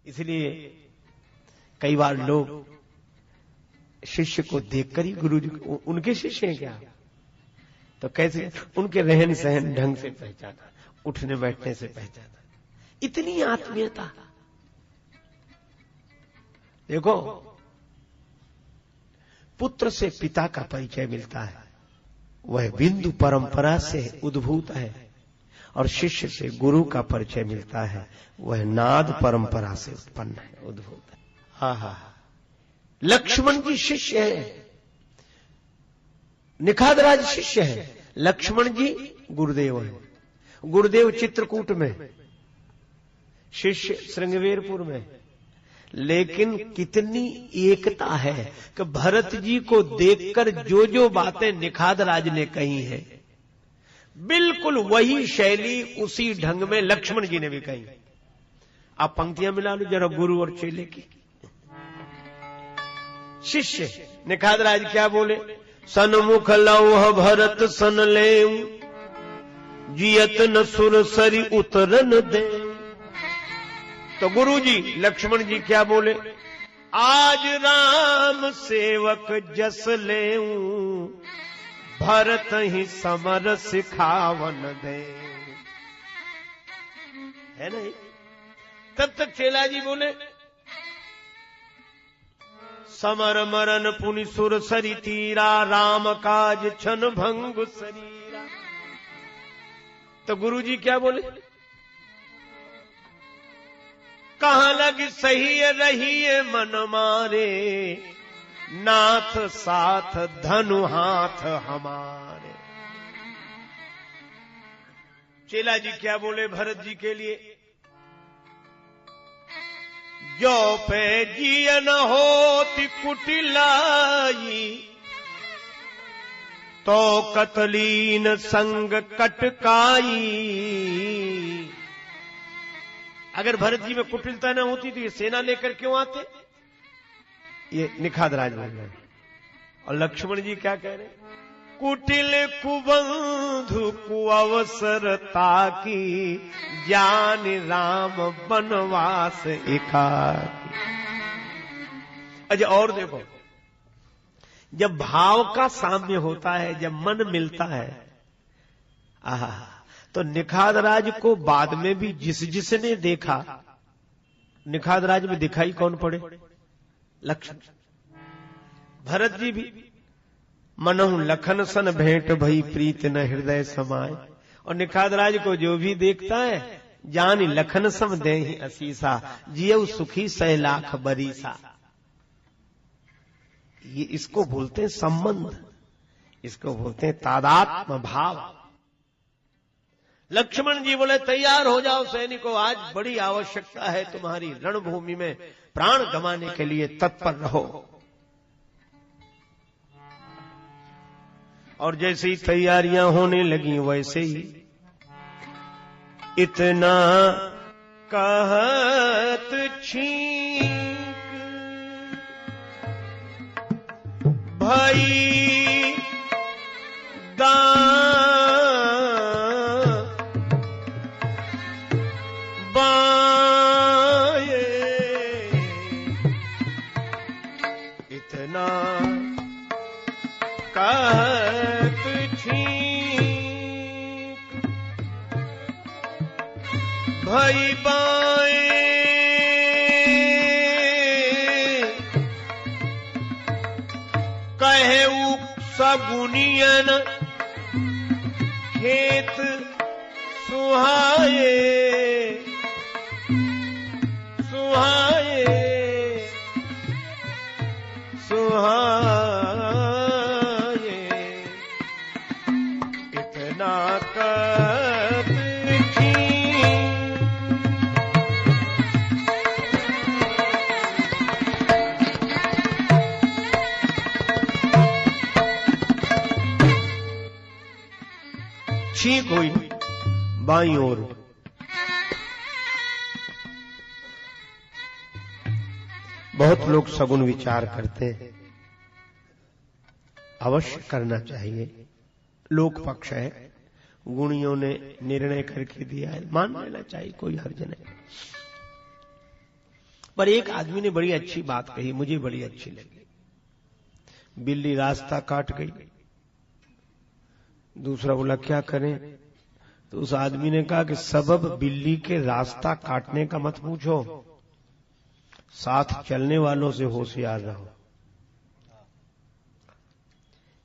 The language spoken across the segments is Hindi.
इसलिए कई बार लोग शिष्य को देखकर ही गुरु जी उनके शिष्य हैं क्या, तो कैसे उनके रहन सहन ढंग से पहचाना, उठने बैठने से पहचाना, इतनी आत्मीयता। देखो, पुत्र से पिता का परिचय मिलता है, वह बिंदु परंपरा से उद्भूत है, और शिष्य से गुरु का परिचय मिलता है, वह नाद परंपरा से उत्पन्न है, उद्भूत है। हा हा, लक्ष्मण जी शिष्य है, निखादराज शिष्य है, लक्ष्मण जी गुरुदेव है। गुरुदेव चित्रकूट में, शिष्य श्रृंगवेरपुर में। लेकिन कितनी एकता है कि भरत जी को देखकर जो जो बातें निखादराज ने कही हैं, बिल्कुल वही शैली उसी ढंग में लक्ष्मण जी ने भी कही। आप पंक्तियां मिला लो जरा गुरु और चेले की। शिष्य निखादराज क्या बोले, सन्मुख लौह भरत सन ले, जियत न सुर सरी उतरन दे। तो गुरु जी लक्ष्मण जी क्या बोले, आज राम सेवक जस लेऊं, भरत ही समर सिखावन दे। है नहीं? तब तक चेला जी बोले, समर मरन पुनि सुर सरी तीरा, राम काज छन भंग शरीरा। तो गुरु जी क्या बोले, कहां लग सही रही मन मारे, नाथ साथ धनु हाथ हमारे। चेला जी क्या बोले भरत जी के लिए, जो पे जियन होती कुटिलाई, तो कतलीन संग कटकाई। अगर भरत जी में कुटिलता न होती तो ये सेना लेकर क्यों आते? ये निखादराज बोल रहे हैं। और लक्ष्मण जी क्या कह रहे हैं, कुटिल कुबंधु कुअवसर ताकी, जान राम बनवास एकाकी। अच्छा और देखो, जब भाव का साम्य होता है, जब मन मिलता है, आहा, तो निखादराज को बाद में भी जिसने देखा, निखादराज में दिखाई कौन पड़े? लक्ष्मण। भरत जी भी मनहु लखन सन भेंट भई, प्रीत न हृदय समाए। और निखादराज को जो भी देखता है, जानी लखन सम देहि असीसा, जियउ सुखी 100 लाख बरीसा। ये इसको बोलते हैं संबंध, इसको बोलते हैं तादात्म्य भाव। लक्ष्मण जी बोले, तैयार हो जाओ सैनिकों, आज बड़ी आवश्यकता है तुम्हारी, रणभूमि में प्राण गंवाने के लिए तत्पर रहो। और जैसे ही तैयारियां होने लगी, वैसे ही इतना कहत छींक भई बाए, इतना कहत छींक भई बाए, कहे सगुनियन खेत सुहाए, सुहाए सुहाए, इतना कहत छींक हुई बाईं ओर। बहुत लोग सगुन विचार करते हैं, अवश्य करना चाहिए, लोक पक्ष है, गुणियों ने निर्णय करके दिया है, मान लेना चाहिए, कोई हर्ज नहीं। पर एक आदमी ने बड़ी अच्छी बात कही, मुझे बड़ी अच्छी लगी। बिल्ली रास्ता काट गई। दूसरा बोला क्या करें? तो उस आदमी ने कहा कि सबब बिल्ली के रास्ता काटने का मत पूछो, साथ चलने वालों से होशियार रहो।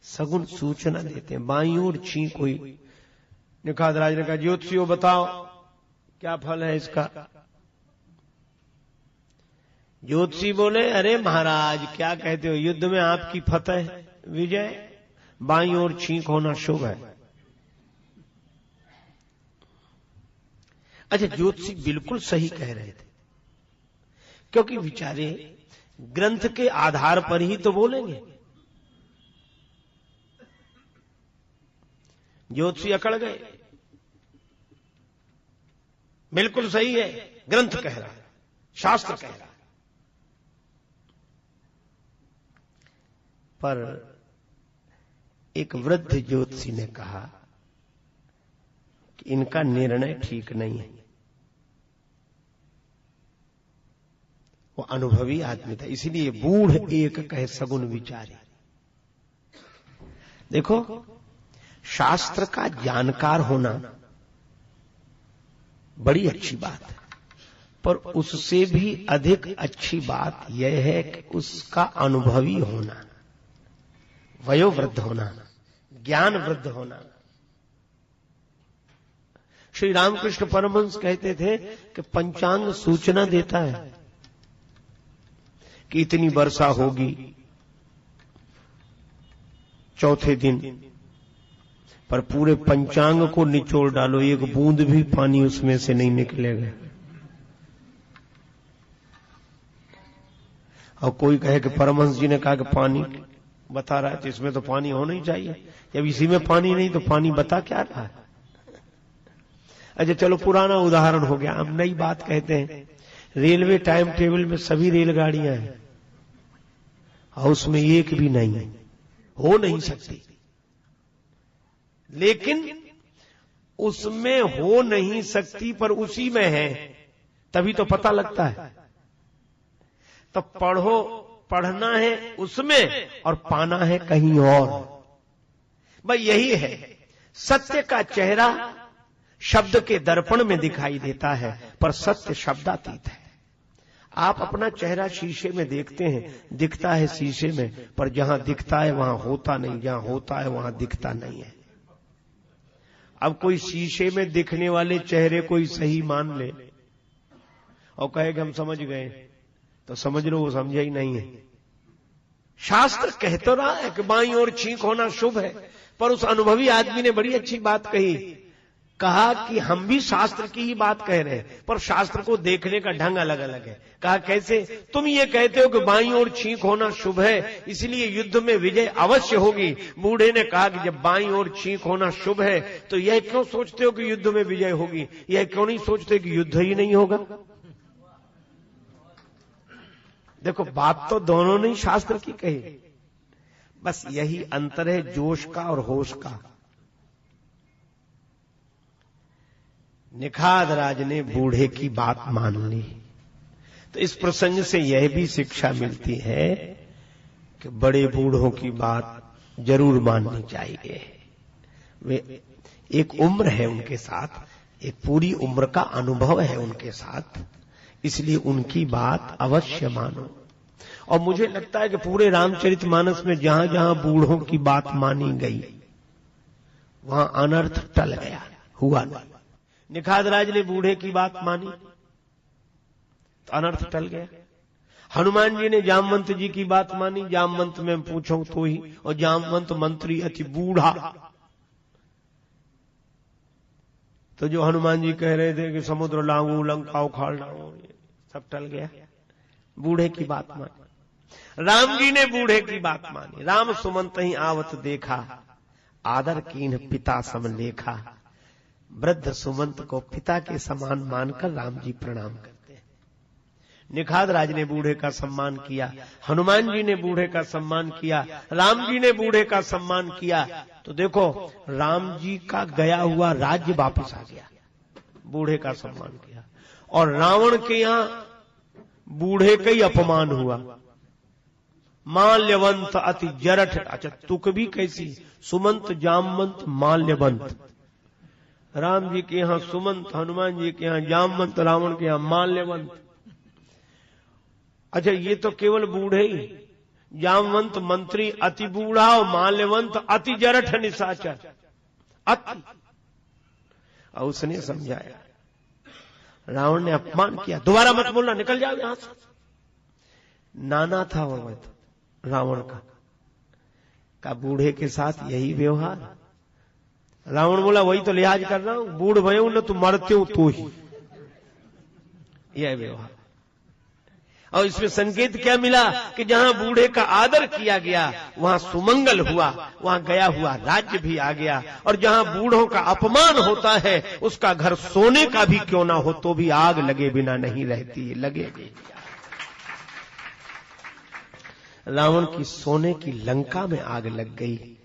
सगुन सूचना देते हैं। बाईं ओर छींक हुई। निखाद राज ने कहा ज्योतिषियों बताओ क्या फल है इसका? ज्योतिषी बोले अरे महाराज क्या कहते हो, युद्ध में आपकी फतह विजय, बाईं ओर छींक होना शुभ है। अच्छा, ज्योतिषी बिल्कुल सही कह रहे थे, क्योंकि विचारे ग्रंथ के आधार पर ही तो बोलेंगे। ज्योतिषी अकड़ गए, बिल्कुल सही है, ग्रंथ कह रहा है, शास्त्र कह रहा है। पर एक वृद्ध ज्योतिषी ने कहा कि इनका निर्णय ठीक नहीं है। वो अनुभवी आदमी था, इसलिए बूढ़ एक कहे सगुन विचारी। देखो, शास्त्र का जानकार होना बड़ी अच्छी बात है, पर उससे भी अधिक अच्छी बात यह है कि उसका अनुभवी होना, वयोवृद्ध होना, ज्ञान वृद्ध होना। श्री रामकृष्ण परमहंस कहते थे कि पंचांग सूचना देता है कि इतनी वर्षा होगी चौथे दिन, पर पूरे पंचांग को निचोड़ डालो, एक बूंद भी पानी उसमें से नहीं निकलेगा। और कोई कहे कि परमहंस जी ने कहा कि पानी बता रहा है तो इसमें तो पानी होना ही चाहिए, जब इसी में पानी नहीं तो पानी बता क्या रहा है? अच्छा चलो, पुराना उदाहरण हो गया, हम नई बात कहते हैं। रेलवे टाइम टेबल में सभी रेलगाड़ियां हैं और उसमें एक भी नहीं है, हो नहीं सकती, लेकिन उसमें हो नहीं सकती पर उसी में है, तभी तो पता लगता है। तो पढ़ना है उसमें और पाना है कहीं और। भाई यही है, सत्य का चेहरा शब्द के दर्पण में दिखाई देता है, पर सत्य शब्दातीत है। आप अपना चेहरा शीशे में देखते हैं, दिखता है शीशे में, पर जहां दिखता है वहां होता नहीं, जहां होता है वहां दिखता नहीं है। अब कोई शीशे में दिखने वाले चेहरे कोई सही मान ले और कहे कि हम समझ गए, तो समझ लो वो समझा ही नहीं है। शास्त्र कह तो रहा है कि बाईं ओर छींक होना शुभ है, पर उस अनुभवी आदमी ने बड़ी अच्छी बात कही, कहा कि हम भी शास्त्र की ही बात कह रहे हैं, पर शास्त्र को देखने का ढंग अलग अलग है। कहा कैसे? तुम ये कहते हो कि बाईं ओर छींक होना शुभ है, इसलिए युद्ध में विजय अवश्य होगी। बूढ़े ने कहा कि जब बाईं ओर छींक होना शुभ है तो यह क्यों सोचते हो कि युद्ध में विजय होगी? यह क्यों नहीं सोचते कि युद्ध ही नहीं होगा? देखो, बात तो दोनों ने शास्त्र की कही, बस यही अंतर है जोश का और होश का। निखाद राज ने बूढ़े की बात मान ली। तो इस प्रसंग से यह भी शिक्षा मिलती है कि बड़े बूढ़ों की बात जरूर माननी चाहिए। वे एक उम्र है उनके साथ, एक पूरी उम्र का अनुभव है उनके साथ, इसलिए उनकी बात अवश्य मानो। और मुझे लगता है कि पूरे रामचरितमानस में जहां जहां बूढ़ों की बात मानी गई वहां अनर्थ टल गया, हुआ नहीं। निखाद राज ने बूढ़े की बात मानी तो अनर्थ टल गया। हनुमान जी ने जामवंत जी की बात मानी, जामवंत में पूछो तो ही, और जामवंत मंत्री अति बूढ़ा। तो जो हनुमान जी कह रहे थे कि समुद्र लांगू लंका उखाड़ लाऊं, सब टल गया। बूढ़े की बात मानी। राम जी ने बूढ़े की बात मानी। राम सुमंत ही आवत देखा, आदर कीन्ह पिता सम लेखा। वृद्ध सुमंत को पिता के समान मानकर राम जी प्रणाम करते हैं। निखाद राज ने बूढ़े का सम्मान किया, हनुमान जी ने बूढ़े का सम्मान किया, राम जी ने बूढ़े का सम्मान किया। तो देखो, राम जी का गया हुआ राज्य वापस आ गया, बूढ़े का सम्मान किया। और रावण के यहां बूढ़े का ही अपमान हुआ। माल्यवंत अति जरठ, अच्छा तुक भी कैसी, सुमंत जामवंत माल्यवंत। राम जी के यहां सुमंत, हनुमान जी के यहां जामवंत, रावण के यहां माल्यवंत। अच्छा ये तो केवल बूढ़े ही, जामवंत मंत्री अति बूढ़ा और माल्यवंत अति जरठ निशाचर अति। और उसने समझाया, रावण ने अपमान किया, दोबारा मत बोलना, निकल जाओ यहां से। नाना था वो तो रावण का बूढ़े के साथ यही व्यवहार। रावण बोला वही तो लिहाज कर रहा हूं, बूढ़ भयो न तू मरते हो तो ही, यह व्यवहार। और इसमें संकेत क्या मिला कि जहां बूढ़े का आदर किया गया वहां सुमंगल हुआ, वहां गया हुआ राज्य भी आ गया। और जहां बूढ़ों का अपमान होता है उसका घर सोने का भी क्यों ना हो तो भी आग लगे बिना नहीं रहती है, लगेगी। रावण की सोने की लंका में आग लग गई,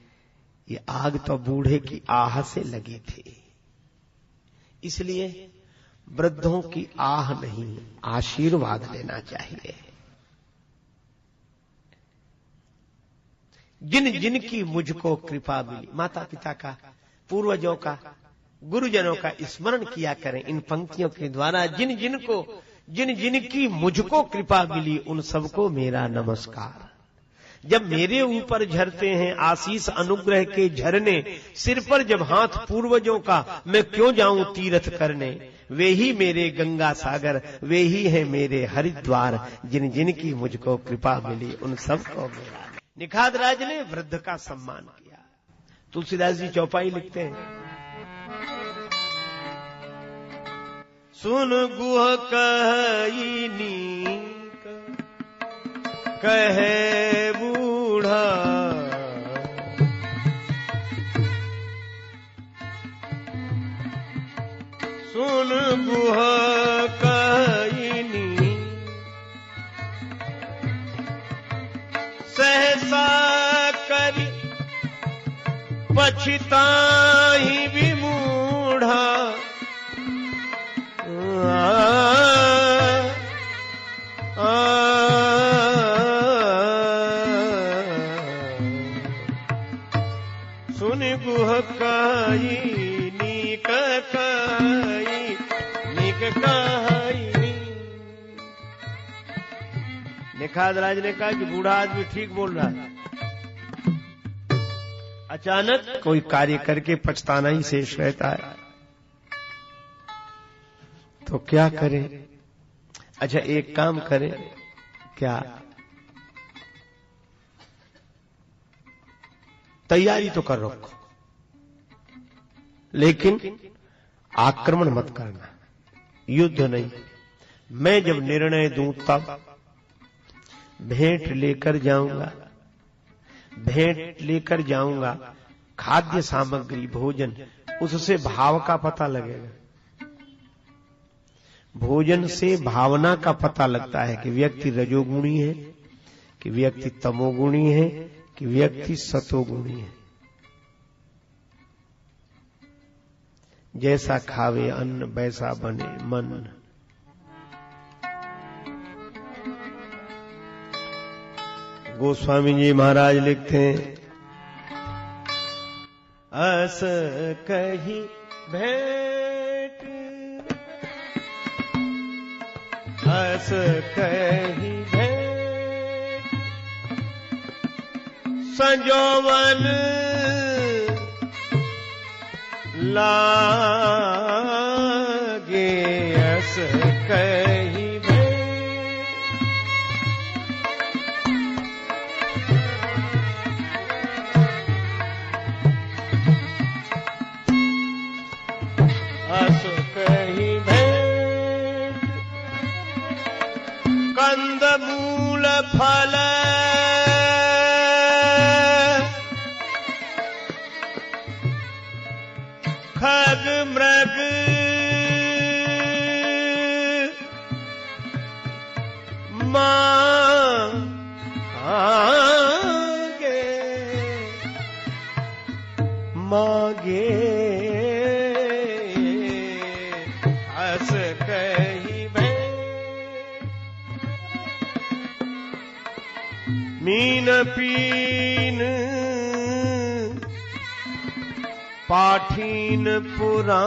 ये आग तो बूढ़े की आह से लगी थी। इसलिए वृद्धों की आह नहीं, आशीर्वाद लेना चाहिए। जिन जिन की मुझको कृपा मिली, माता पिता का, पूर्वजों का, गुरुजनों का स्मरण किया करें इन पंक्तियों के द्वारा। जिन जिन की मुझको कृपा मिली उन सबको मेरा नमस्कार। जब मेरे ऊपर झरते हैं आशीष अनुग्रह के झरने, सिर पर जब हाथ पूर्वजों का, मैं क्यों जाऊं तीर्थ करने। वे ही मेरे गंगा सागर, वे ही है मेरे हरिद्वार। जिन जिन की मुझको कृपा मिली उन सबको मेरा। निखाद राज ने वृद्ध का सम्मान किया। तुलसीदास जी चौपाई लिखते हैं, सुन गुह कही कहे बूढ़ा, सुन गुह कही सहसा करी पछताई विमूढ़ा। सुन गुह कही नीक कही, नीक कही। निखाद राज ने कहा कि बूढ़ा आदमी ठीक बोल रहा है, अचानक कोई कार्य करके पछताना ही शेष रहता है, तो क्या करें। अच्छा एक काम करें, क्या तैयारी तो कर रखो, लेकिन आक्रमण मत करना, युद्ध नहीं। मैं जब निर्णय दूं तब भेंट लेकर जाऊंगा, भेंट लेकर जाऊंगा, खाद्य सामग्री भोजन, उससे भाव का पता लगेगा। भोजन से भावना का पता लगता है कि व्यक्ति रजोगुणी है, कि व्यक्ति तमोगुणी है, कि व्यक्ति सतोगुणी है। जैसा खावे अन्न वैसा बने मन। गोस्वामी जी महाराज लिखते हैं, अस कही भेंट, अस कही भेंट, संजोवन लागे। अस कही भेंट, अस कही भेंट, कंद मूल फल खग मृग मांगे, मांगे। अस कही भेंट, मीन पीन पाठीन पुराने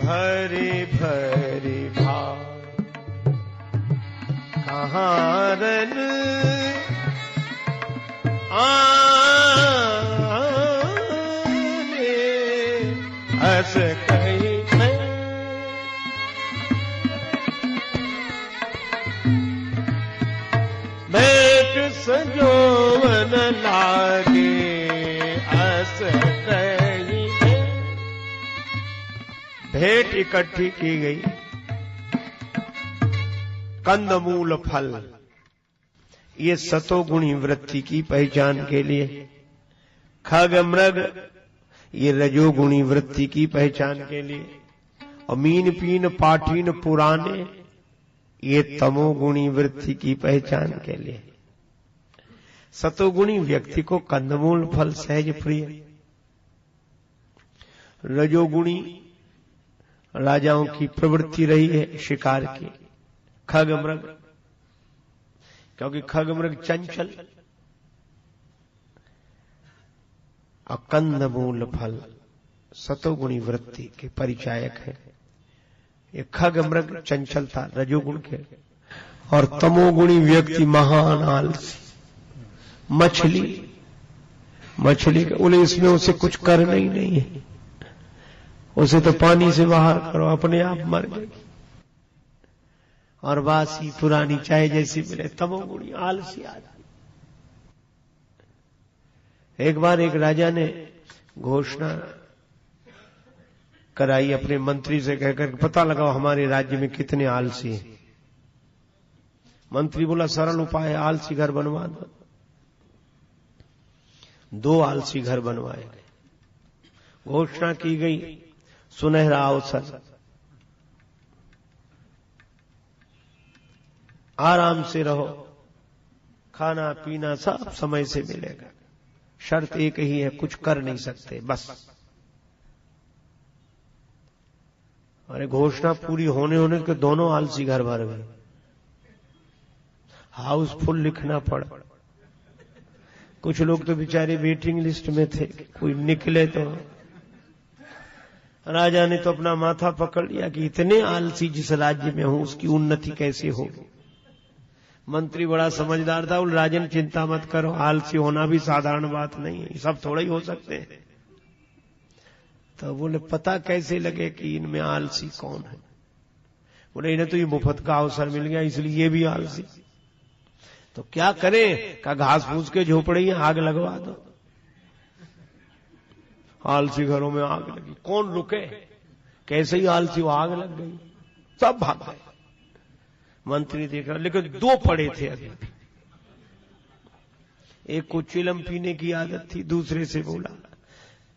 भरे भरे भार कहारन आने हस कहीं भेंट संजोवन लागे अस कहीं भेंट इकट्ठी की गई कंदमूल फल ये सतोगुणी वृत्ति की पहचान के लिए, खग मृग ये रजोगुणी वृत्ति की पहचान के लिए, और मीन पीन पाठीन पुराने ये तमोगुणी वृत्ति की पहचान के लिए। सतोगुणी व्यक्ति को कंदमूल फल सहज प्रिय, रजोगुणी राजाओं की प्रवृत्ति रही है शिकार की, खग मृग क्योंकि खग मृग चंचल, और कंदमूल फल सतोगुणी वृत्ति के परिचायक है। ये खग मृग चंचलता रजोगुण के, और तमोगुणी व्यक्ति महान आलसी, मछली के बोले इसमें उसे कुछ करना ही नहीं है, उसे तो पानी से बाहर करो अपने आप मर गई, और बासी पुरानी चाय जैसी मिले, तमोगुणी आलसी आदमी। एक बार एक राजा ने घोषणा कराई अपने मंत्री से कहकर पता लगाओ हमारे राज्य में कितने आलसी हैं। मंत्री बोला सरल उपाय है, आलसी घर बनवा दो। 2 आलसी घर बनवाए गए, घोषणा की गई सुनहरा अवसर, आराम से रहो, खाना पीना सब समय से मिलेगा, शर्त एक ही है कुछ कर नहीं सकते बस। अरे घोषणा पूरी होने के दोनों आलसी घर भर गए, हाउसफुल लिखना पड़ा। कुछ लोग तो बेचारे वेटिंग लिस्ट में थे, कोई निकले तो राजा ने तो अपना माथा पकड़ लिया कि इतने आलसी जिस राज्य में हूं उसकी उन्नति कैसे होगी। मंत्री बड़ा समझदार था, बोले राजन चिंता मत करो, आलसी होना भी साधारण बात नहीं है, सब थोड़ा ही हो सकते हैं। तो बोले पता कैसे लगे कि इनमें आलसी कौन है? बोले इन्हें तो ये मुफ्त का अवसर मिल गया इसलिए ये भी आलसी। तो क्या करें? का घास फूस के झोपड़ी आग लगवा दो। आलसी घरों में आग लगी, कौन रुके? कैसे ही आलसी वो आग लग गई, सब भाग गए। मंत्री देख रहा, लेकिन 2 पड़े थे अभी। एक को चिलम पीने की आदत थी, दूसरे से बोला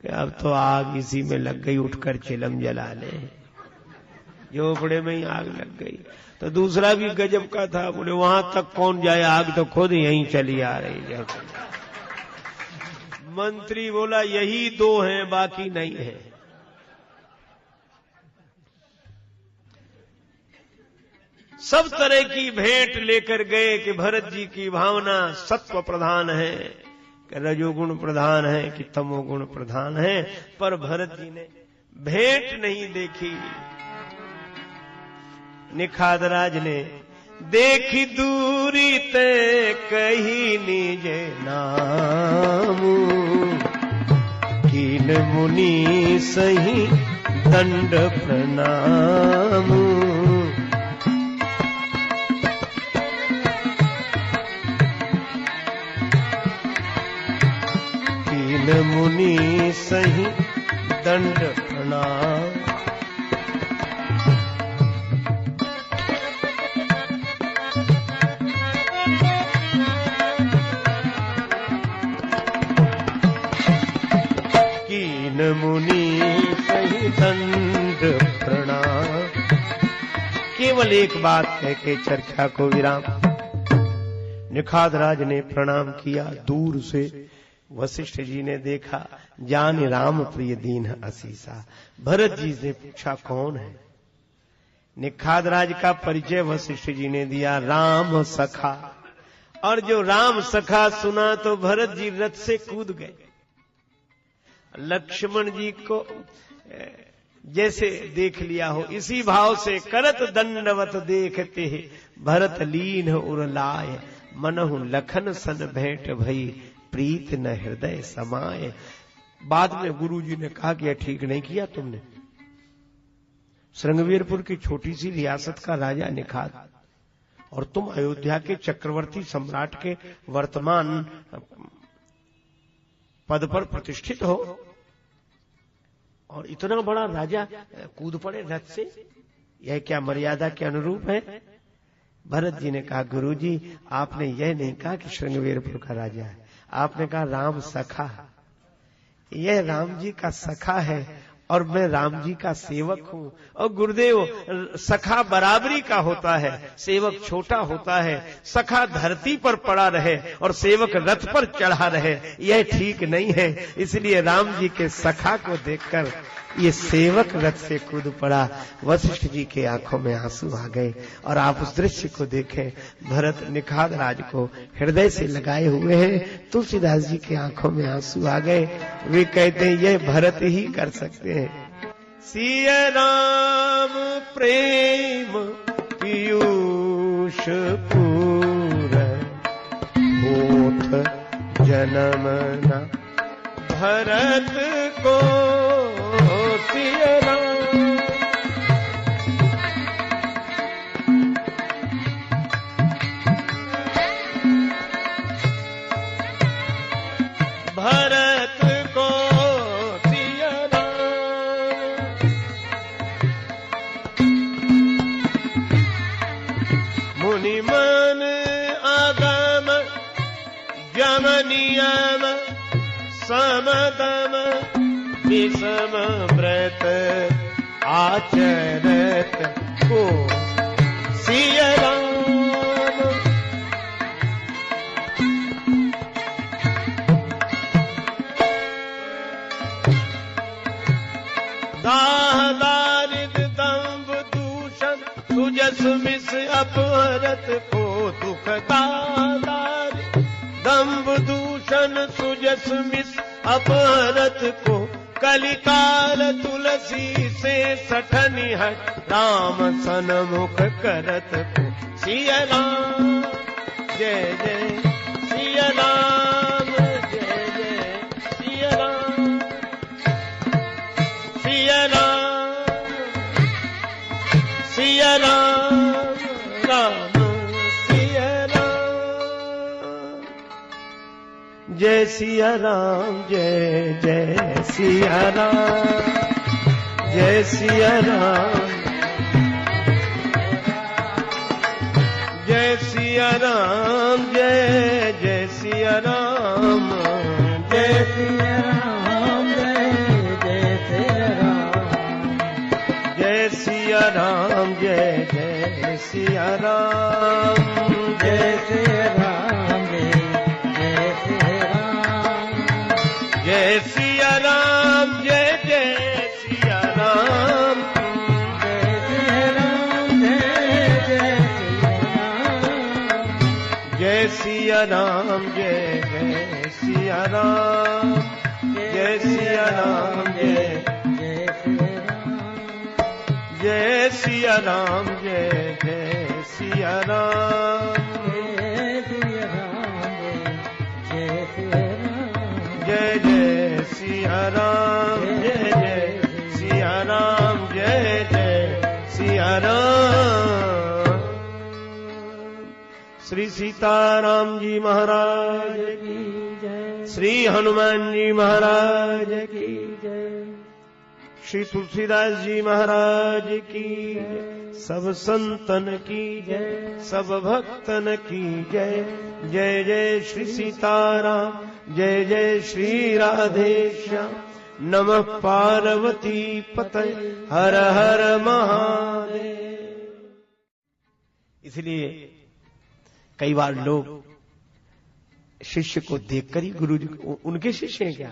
कि अब तो आग इसी में लग गई, उठकर चिलम जला ले। झोपड़े में ही आग लग गई। तो दूसरा भी गजब का था, बोले वहां तक कौन जाए, आग तो खुद यहीं चली आ रही है। मंत्री बोला यही 2 हैं, बाकी नहीं है। सब तरह की भेंट लेकर गए कि भरत जी की भावना सत्व प्रधान है कि रजोगुण प्रधान है कि तमोगुण प्रधान है, पर भरत जी ने भेंट नहीं देखी। निखादराज ने देखी दूरी ते कही निजे नाम, कीन मुनि सही दंड प्रणाम। कीन मुनि सही दंड प्रणाम। मुनि सही दंड प्रणाम। केवल एक बात कह के चर्चा को विराम। निखादराज ने प्रणाम किया। दूर से वशिष्ठ जी ने देखा, जान राम प्रिय दीन असीसा। भरत जी ने पूछा कौन है? निखादराज का परिचय वशिष्ठ जी ने दिया, राम सखा। और जो राम सखा सुना तो भरत जी रथ से कूद गए। लक्ष्मण जी को जैसे देख लिया हो इसी भाव से करत दंडवत देखते भरत लीन उरलाय, मनहु लखन सन भेंट भई प्रीत न हृदय समाये। बाद में गुरु जी ने कहा कि यह ठीक नहीं किया तुमने। श्रृंगवीरपुर की छोटी सी रियासत का राजा निखाद और तुम अयोध्या के चक्रवर्ती सम्राट के वर्तमान पद पर प्रतिष्ठित हो और इतना बड़ा राजा कूद पड़े रथ से, यह क्या मर्यादा के अनुरूप है? भरत जी ने कहा गुरु जी आपने यह नहीं कहा कि श्रृंगवीरपुर का राजा है, आपने कहा राम सखा। यह राम जी का सखा है और मैं राम जी का सेवक हूं। और गुरुदेव सखा बराबरी का होता है, सेवक छोटा होता है। सखा धरती पर पड़ा रहे और सेवक रथ पर चढ़ा रहे, यह ठीक नहीं है। इसलिए राम जी के सखा को देखकर ये सेवक रथ से कूद पड़ा। वशिष्ठ जी के आंखों में आंसू आ गए और आप उस दृश्य को देखें, भरत निखाद राज को हृदय से लगाए हुए हैं। तुलसीदास जी के आंखों में आंसू आ गए। वे कहते हैं यह भरत ही कर सकते हैं। सिया राम प्रेम पीयूष पूर होत जन्म न भरत को सिया राम। भरत को सिया राम। मुनि मन आगम जम नियम समदम विषम व्रत आचरत को सिया राम। दाह दारिद दंभ दूषण सुजस मिस अपहरत को दुख। दारिद दंभ दूषण सुजस मिस अपहरत को कलिकाल तुलसी से सठनि हट राम सन्मुख करत को सिया राम। जय जय सिया राम, जय जय सिया राम। सिया राम सिया राम, राम सिया राम। जय सिया राम, जय जय सिया राम, जय सिया राम। जय सिया राम, जय जय सिया राम, जय सिया राम, जय जय सिया राम। जय सिया राम, जय जय सिया राम, जय सिया राम, जय सिया राम। जय सिया राम, जय जय सिया राम, जय सिया राम, जय जय सिया राम। जय सिया राम, जय जय सिया राम, जय सिया राम, जय जय सिया राम। जय सिया राम, जय जय सिया राम, जय सिया राम, जय जय सिया राम। जय जय सिया राम, जय जय सिया राम। श्री सीताराम जी महाराज की जय, श्री हनुमान जी महाराज की जय, श्री तुलसीदास जी महाराज की जय, सब संतन की जय, सब भक्तन की जय। जय जय श्री सीताराम, जय जय श्री राधेश्याम। नमः पार्वती पतये, हर हर महादेव। इसलिए कई बार लोग शिष्य को देखकर ही गुरु जी उनके शिष्य हैं क्या,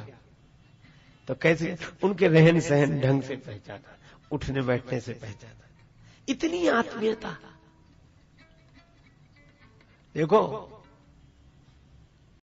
तो कैसे उनके रहन सहन ढंग से पहचाना, उठने बैठने से पहचाना। इतनी आत्मीयता। देखो